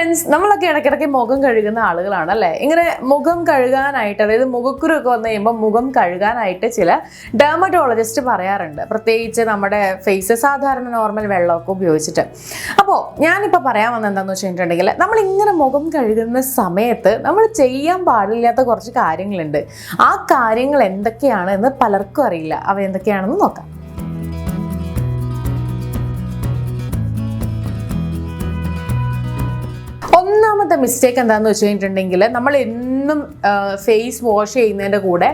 Friends, നമ്മളൊക്കെ ഇടയ്ക്കിടയ്ക്ക് മുഖം കഴുകുന്ന ആളുകളാണ് അല്ലേ? ഇങ്ങനെ മുഖം കഴുകാനായിട്ട്, അതായത് മുഖക്കുരൊക്കെ വന്നു കഴിയുമ്പോൾ മുഖം കഴുകാനായിട്ട് ചില ഡെർമറ്റോളജിസ്റ്റ് പറയാറുണ്ട്, പ്രത്യേകിച്ച് നമ്മുടെ ഫേസ് സാധാരണ നോർമൽ വെള്ളമൊക്കെ ഉപയോഗിച്ചിട്ട്. അപ്പോൾ ഞാനിപ്പോൾ പറയാൻ വന്നത് എന്താണെന്ന് വെച്ചിട്ടുണ്ടെങ്കിൽ, നമ്മളിങ്ങനെ മുഖം കഴുകുന്ന സമയത്ത് നമ്മൾ ചെയ്യാൻ പാടില്ലാത്ത കുറച്ച് കാര്യങ്ങളുണ്ട്. ആ കാര്യങ്ങൾ എന്തൊക്കെയാണ് എന്ന് പലർക്കും അറിയില്ല. അവ എന്തൊക്കെയാണെന്ന് നോക്കാം. ഒന്നാമത്തെ മിസ്റ്റേക്ക് എന്താണെന്ന് വെച്ച് കഴിഞ്ഞിട്ടുണ്ടെങ്കിൽ, നമ്മൾ എന്നും ഫേസ് വാഷ് ചെയ്യുന്നതിൻ്റെ കൂടെ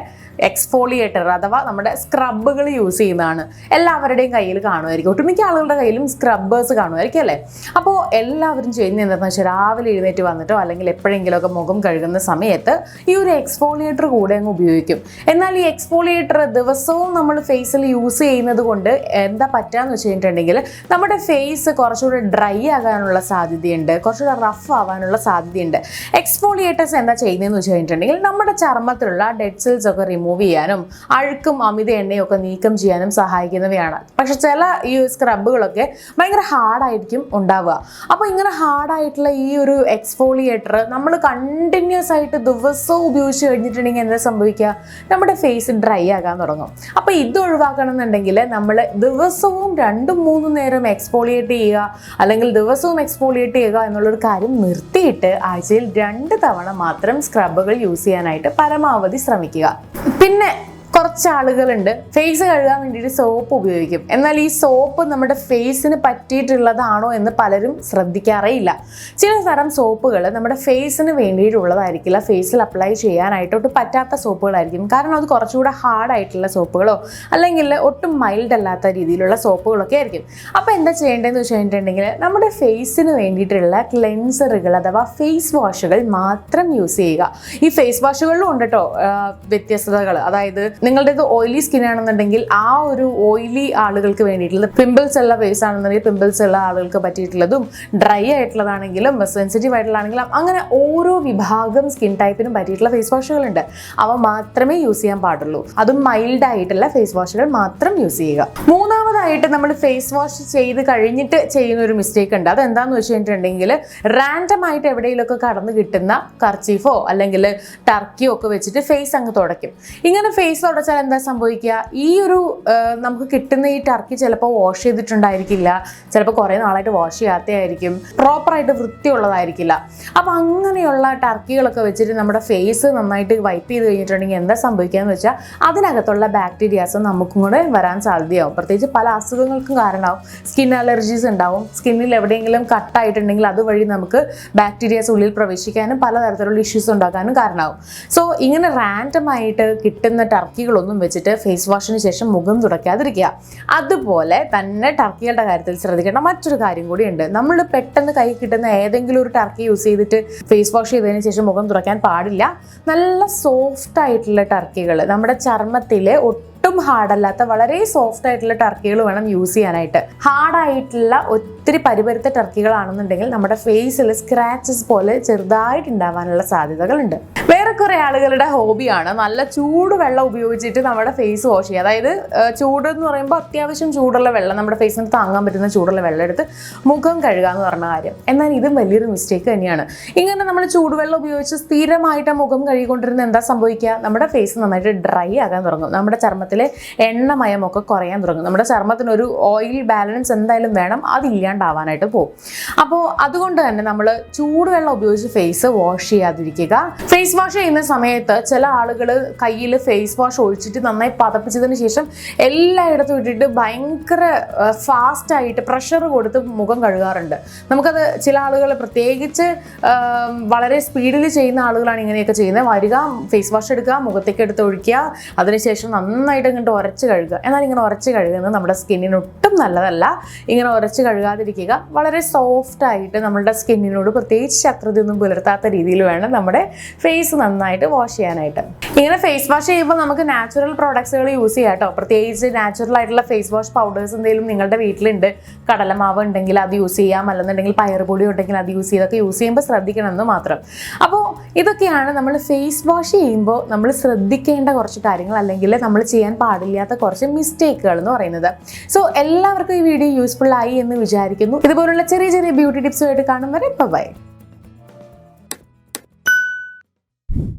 എക്സ്ഫോളിയേറ്റർ അഥവാ നമ്മുടെ സ്ക്രബുകൾ യൂസ് ചെയ്യുന്നതാണ്. എല്ലാവരുടെയും കയ്യിൽ കാണുമായിരിക്കും, ഒട്ടുമിക്ക ആളുകളുടെ കയ്യിലും സ്ക്രബ്ബേഴ്സ് കാണുമായിരിക്കും അല്ലേ? അപ്പോൾ എല്ലാവരും ചെയ്യുന്നത് എന്താണെന്ന് വെച്ചാൽ, രാവിലെ എഴുന്നേറ്റ് വന്നിട്ടോ അല്ലെങ്കിൽ എപ്പോഴെങ്കിലുമൊക്കെ മുഖം കഴുകുന്ന സമയത്ത് ഈ ഒരു എക്സ്ഫോളിയേറ്റർ കൂടെ അങ്ങ് ഉപയോഗിക്കും. എന്നാൽ ഈ എക്സ്ഫോളിയേറ്റർ ദിവസവും നമ്മൾ ഫേസിൽ യൂസ് ചെയ്യുന്നത് കൊണ്ട് എന്താ പറ്റുകയെന്ന് വെച്ച് കഴിഞ്ഞിട്ടുണ്ടെങ്കിൽ, നമ്മുടെ ഫേസ് കുറച്ചുകൂടെ ഡ്രൈ ആകാനുള്ള സാധ്യതയുണ്ട്, കുറച്ചുകൂടെ റഫ് ആവാനുള്ള സാധ്യതയുണ്ട്. എക്സ്ഫോളിയേറ്റേഴ്സ് എന്താ ചെയ്യുന്നതെന്ന് വെച്ച് കഴിഞ്ഞിട്ടുണ്ടെങ്കിൽ, നമ്മുടെ ചർമ്മത്തിലുള്ള ഡെഡ് സെൽസ് ഒക്കെ റിമൂവ് ചെയ്യാനും അഴുക്കും അമിത എണ്ണയൊക്കെ നീക്കം ചെയ്യാനും സഹായിക്കുന്നവയാണ്. പക്ഷെ ചില ഈ സ്ക്രബുകളൊക്കെ ഭയങ്കര ഹാർഡായിരിക്കും ഉണ്ടാവുക. അപ്പോൾ ഇങ്ങനെ ഹാർഡായിട്ടുള്ള ഈ ഒരു എക്സ്ഫോളിയേറ്റർ നമ്മൾ കണ്ടിന്യൂസ് ആയിട്ട് ദിവസവും ഉപയോഗിച്ച് കഴിഞ്ഞിട്ടുണ്ടെങ്കിൽ എന്താ സംഭവിക്കുക? നമ്മുടെ ഫേസ് ഡ്രൈ ആകാൻ തുടങ്ങും. അപ്പോൾ ഇത് ഒഴിവാക്കണം എന്നുണ്ടെങ്കിൽ നമ്മൾ ദിവസവും 2-3 നേരം എക്സ്ഫോളിയേറ്റ് ചെയ്യുക, അല്ലെങ്കിൽ ദിവസവും എക്സ്ഫോളിയേറ്റ് ചെയ്യുക എന്നുള്ളൊരു കാര്യം നിർത്തിയിട്ട് ആഴ്ചയിൽ 2 തവണ മാത്രം സ്ക്രബുകൾ യൂസ് ചെയ്യാനായിട്ട് പരമാവധി ശ്രമിക്കുക. പിന്നെ കുറച്ച് ആളുകളുണ്ട്, ഫേസ് കഴുകാൻ വേണ്ടിയിട്ട് സോപ്പ് ഉപയോഗിക്കും. എന്നാൽ ഈ സോപ്പ് നമ്മുടെ ഫേസിന് പറ്റിയിട്ടുള്ളതാണോ എന്ന് പലരും ശ്രദ്ധിക്കാറേയില്ല. ചില തരം സോപ്പുകൾ നമ്മുടെ ഫേസിന് വേണ്ടിയിട്ടുള്ളതായിരിക്കില്ല, ഫേസിൽ അപ്ലൈ ചെയ്യാനായിട്ടൊട്ട് പറ്റാത്ത സോപ്പുകളായിരിക്കും. കാരണം അത് കുറച്ചുകൂടെ ഹാർഡായിട്ടുള്ള സോപ്പുകളോ അല്ലെങ്കിൽ ഒട്ടും മൈൽഡ് അല്ലാത്ത രീതിയിലുള്ള സോപ്പുകളൊക്കെ ആയിരിക്കും. അപ്പോൾ എന്താ ചെയ്യേണ്ടതെന്ന് വെച്ച് കഴിഞ്ഞിട്ടുണ്ടെങ്കിൽ, നമ്മുടെ ഫേസിന് വേണ്ടിയിട്ടുള്ള ക്ലെൻസറുകൾ അഥവാ ഫേസ് വാഷുകൾ മാത്രം യൂസ് ചെയ്യുക. ഈ ഫേസ് വാഷുകളിലും ഉണ്ട് കേട്ടോ വ്യത്യസ്തതകൾ. അതായത് നിങ്ങളുടേത് ഓയിലി സ്കിൻ ആണെന്നുണ്ടെങ്കിൽ ആ ഒരു ഓയിലി ആളുകൾക്ക് വേണ്ടിയിട്ടുള്ളത്, പിമ്പിൾസ് ഉള്ള ഫേസ് ആണെന്നുണ്ടെങ്കിൽ പിമ്പിൾസ് ഉള്ള ആളുകൾക്ക് പറ്റിയിട്ടുള്ളതും, ഡ്രൈ ആയിട്ടുള്ളതാണെങ്കിലും സെൻസിറ്റീവ് ആയിട്ടുള്ളതാണെങ്കിലും, അങ്ങനെ ഓരോ വിഭാഗം സ്കിൻ ടൈപ്പിനും പറ്റിയിട്ടുള്ള ഫേസ് വാഷുകളുണ്ട്. അവ മാത്രമേ യൂസ് ചെയ്യാൻ പാടുള്ളൂ. അതും മൈൽഡ് ആയിട്ടുള്ള ഫേസ് വാഷുകൾ മാത്രം യൂസ് ചെയ്യുക. മൂന്നാമതായിട്ട് നമ്മൾ ഫേസ് വാഷ് ചെയ്ത് കഴിഞ്ഞിട്ട് ചെയ്യുന്ന ഒരു മിസ്റ്റേക്ക് ഉണ്ട്. അതെന്താന്ന് വെച്ച് കഴിഞ്ഞിട്ടുണ്ടെങ്കിൽ, റാൻഡം ആയിട്ട് എവിടെയെങ്കിലുമൊക്കെ കടന്നു കിട്ടുന്ന കർച്ചീഫോ അല്ലെങ്കിൽ ടർക്കിയോ ഒക്കെ വെച്ചിട്ട് ഫേസ് അങ്ങ് തുടയ്ക്കും. ഇങ്ങനെ ഫേസ് തുടച്ചാൽ എന്താ സംഭവിക്കുക? ഈ ഒരു നമുക്ക് കിട്ടുന്ന ഈ ടർക്കി ചിലപ്പോൾ വാഷ് ചെയ്തിട്ടുണ്ടായിരിക്കില്ല, ചിലപ്പോൾ കുറേ നാളായിട്ട് വാഷ് ചെയ്യാത്തതായിരിക്കും, പ്രോപ്പറായിട്ട് വൃത്തിയുള്ളതായിരിക്കില്ല. അപ്പോൾ അങ്ങനെയുള്ള ടർക്കികളൊക്കെ വെച്ചിട്ട് നമ്മുടെ ഫേസ് നന്നായിട്ട് വൈപ്പ് ചെയ്ത് കഴിഞ്ഞിട്ടുണ്ടെങ്കിൽ എന്താ സംഭവിക്കുക എന്ന് വെച്ചാൽ, അതിനകത്തുള്ള ബാക്ടീരിയാസ് നമുക്കും കൂടെ വരാൻ സാധ്യതയാവും. പ്രത്യേകിച്ച് പല അസുഖങ്ങൾക്കും കാരണമാവും. സ്കിൻ അലർജീസ് ഉണ്ടാവും. സ്കിന്നിൽ എവിടെയെങ്കിലും കട്ടായിട്ടുണ്ടെങ്കിൽ അതുവഴി നമുക്ക് ബാക്ടീരിയാസ് ഉള്ളിൽ പ്രവേശിക്കാനും പലതരത്തിലുള്ള ഇഷ്യൂസ് ഉണ്ടാക്കാനും കാരണമാവും. സോ ഇങ്ങനെ റാൻഡമായിട്ട് കിട്ടുന്ന ടർക്കികളൊന്നും വെച്ചിട്ട് ഫേസ് വാഷിന് ശേഷം മുഖം തുടയ്ക്കാതിരിക്കുക. അതുപോലെ തന്നെ ടർക്കികളുടെ കാര്യത്തിൽ ശ്രദ്ധിക്കേണ്ട മറ്റൊരു കാര്യം കൂടിയുണ്ട്. നമ്മൾ പെട്ടെന്ന് കൈ കിട്ടുന്ന ഏതെങ്കിലും ഒരു ടർക്കി യൂസ് ചെയ്തിട്ട് ഫേസ് വാഷ് ചെയ്തതിന് ശേഷം മുഖം തുടയ്ക്കാൻ പാടില്ല. നല്ല സോഫ്റ്റ് ആയിട്ടുള്ള ടർക്കികൾ, നമ്മുടെ ചർമ്മത്തിലെ ഒട്ടും ഹാർഡല്ലാത്ത വളരെ സോഫ്റ്റ് ആയിട്ടുള്ള ടർക്കികൾ വേണം യൂസ് ചെയ്യാനായിട്ട്. ഹാർഡായിട്ടുള്ള ഒത്തിരി പരിപരുത്ത ടർക്കികളാണെന്നുണ്ടെങ്കിൽ നമ്മുടെ ഫേസിൽ സ്ക്രാച്ചസ് പോലെ ചെറുതായിട്ട് ഉണ്ടാവാനുള്ള സാധ്യതകളുണ്ട്. വേറെ കുറേ ആളുകളുടെ ഹോബിയാണ് നല്ല ചൂടുവെള്ളം ഉപയോഗിച്ചിട്ട് നമ്മുടെ ഫേസ് വാഷ് ചെയ്യുക. അതായത് ചൂട് എന്ന് പറയുമ്പോൾ അത്യാവശ്യം ചൂടുള്ള വെള്ളം, നമ്മുടെ ഫേസിന് താങ്ങാൻ പറ്റുന്ന ചൂടുള്ള വെള്ളം എടുത്ത് മുഖം കഴുകുക എന്ന് പറഞ്ഞ കാര്യം. എന്നാൽ ഇതും വലിയൊരു മിസ്റ്റേക്ക് തന്നെയാണ്. ഇങ്ങനെ നമ്മൾ ചൂടുവെള്ളം ഉപയോഗിച്ച് സ്ഥിരമായിട്ട് മുഖം കഴുകിക്കൊണ്ടിരുന്ന എന്താ സംഭവിക്കുക? നമ്മുടെ ഫേസ് നന്നായിട്ട് ഡ്രൈ ആകാൻ തുടങ്ങും. നമ്മുടെ ചർമ്മത്തിലെ എണ്ണമയമൊക്കെ കുറയാൻ തുടങ്ങും. നമ്മുടെ ചർമ്മത്തിനൊരു ഓയിൽ ബാലൻസ് എന്തായാലും വേണം, അതില്ലാണ്ടാവാനായിട്ട് പോകും. അപ്പോൾ അതുകൊണ്ട് തന്നെ നമ്മൾ ചൂടുവെള്ളം ഉപയോഗിച്ച് ഫേസ് വാഷ് ചെയ്യാതിരിക്കുക. ഫേസ് വാഷ് ചെയ്യുന്ന സമയത്ത് ചില ആളുകൾ കയ്യിൽ ഫേസ് വാഷ് ഒഴിച്ചിട്ട് നന്നായി പതപ്പിച്ചതിന് ശേഷം എല്ലായിടത്തും ഇട്ടിട്ട് ഭയങ്കര ഫാസ്റ്റായിട്ട് പ്രഷർ കൊടുത്ത് മുഖം കഴുകാറുണ്ട്. നമുക്കത് ചില ആളുകൾ, പ്രത്യേകിച്ച് വളരെ സ്പീഡിൽ ചെയ്യുന്ന ആളുകളാണ് ഇങ്ങനെയൊക്കെ ചെയ്യുന്നത്. വരിക, ഫേസ് വാഷ് എടുക്കുക, മുഖത്തേക്ക് എടുത്ത് ഒഴിക്കുക, അതിനുശേഷം നന്നായിട്ട് ഇങ്ങോട്ട് ഉരച്ച് കഴുകുക. എന്നാൽ ഇങ്ങനെ ഉരച്ച് കഴുകുന്നത് നമ്മുടെ സ്കിന്നിന് ഒട്ടും നല്ലതല്ല. ഇങ്ങനെ ഉരച്ച് കഴുകാതിരിക്കുക. വളരെ സോഫ്റ്റായിട്ട് നമ്മുടെ സ്കിന്നിനോട് പ്രത്യേകിച്ച് ശത്രുതയൊന്നും പുലർത്താത്ത രീതിയിൽ വേണം നമ്മുടെ ഫേസ് നന്നായിട്ട് വാഷ് ചെയ്യാനായിട്ട്. ഇങ്ങനെ ഫേസ് വാഷ് ചെയ്യുമ്പോൾ നമുക്ക് നാച്ചുറൽ പ്രോഡക്ട്സുകൾ യൂസ് ചെയ്യാം കേട്ടോ. പ്രത്യേകിച്ച് നാച്ചുറൽ ആയിട്ടുള്ള ഫേസ് വാഷ് പൗഡേഴ്സ് എന്തെങ്കിലും നിങ്ങളുടെ വീട്ടിലുണ്ട്, കടലമാവ് ഉണ്ടെങ്കിൽ അത് യൂസ് ചെയ്യാം, അല്ലെന്നുണ്ടെങ്കിൽ പയറുപൊടി ഉണ്ടെങ്കിൽ അത് യൂസ് ചെയ്തൊക്കെ യൂസ് ചെയ്യുമ്പോൾ ശ്രദ്ധിക്കണമെന്ന് മാത്രം. അപ്പോൾ ഇതൊക്കെയാണ് നമ്മൾ ഫേസ് വാഷ് ചെയ്യുമ്പോൾ നമ്മൾ ശ്രദ്ധിക്കേണ്ട കുറച്ച് കാര്യങ്ങൾ, അല്ലെങ്കിൽ നമ്മൾ ചെയ്യാൻ പാടില്ലാത്ത കുറച്ച് മിസ്റ്റേക്കുകൾ എന്ന് പറയുന്നത്. സോ എല്ലാവർക്കും ഈ വീഡിയോ യൂസ്ഫുൾ ആയി എന്ന് വിചാരിക്കുന്നു. ഇതുപോലുള്ള ചെറിയ ചെറിയ ബ്യൂട്ടി ടിപ്സുമായിട്ട് കാണും വരെ ബൈ.